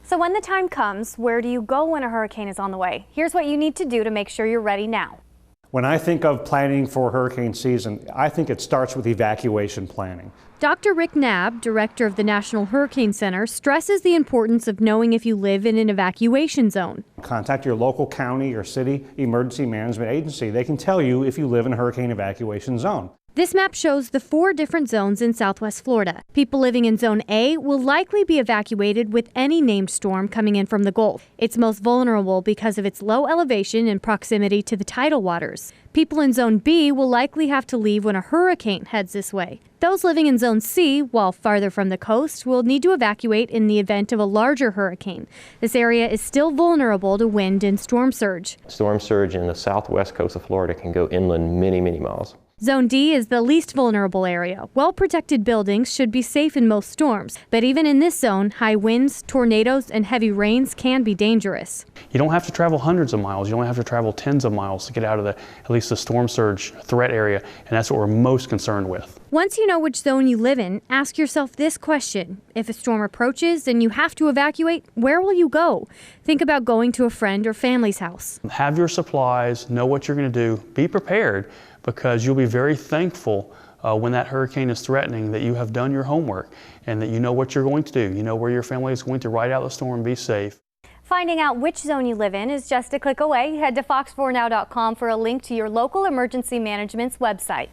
So when the time comes, where do you go when a hurricane is on the way? Here's what you need to do to make sure you're ready now. When I think of planning for hurricane season, I think it starts with evacuation planning. Dr. Rick Knabb, director of the National Hurricane Center, stresses the importance of knowing if you live in an evacuation zone. Contact your local county or city emergency management agency. They can tell you if you live in a hurricane evacuation zone. This map shows the 4 different zones in Southwest Florida. People living in Zone A will likely be evacuated with any named storm coming in from the Gulf. It's most vulnerable because of its low elevation and proximity to the tidal waters. People in Zone B will likely have to leave when a hurricane heads this way. Those living in Zone C, while farther from the coast, will need to evacuate in the event of a larger hurricane. This area is still vulnerable to wind and storm surge. Storm surge in the southwest coast of Florida can go inland many, many miles. Zone D is the least vulnerable area. Well-protected buildings should be safe in most storms, but even in this zone, high winds, tornadoes, and heavy rains can be dangerous. You don't have to travel hundreds of miles. You only have to travel tens of miles to get out of at least the storm surge threat area, and that's what we're most concerned with. Once you know which zone you live in, ask yourself this question. If a storm approaches and you have to evacuate, where will you go? Think about going to a friend or family's house. Have your supplies, know what you're going to do, be prepared, because you'll be very thankful when that hurricane is threatening that you have done your homework and that you know what you're going to do. You know where your family is going to ride out the storm and be safe. Finding out which zone you live in is just a click away. Head to fox4now.com for a link to your local emergency management's website.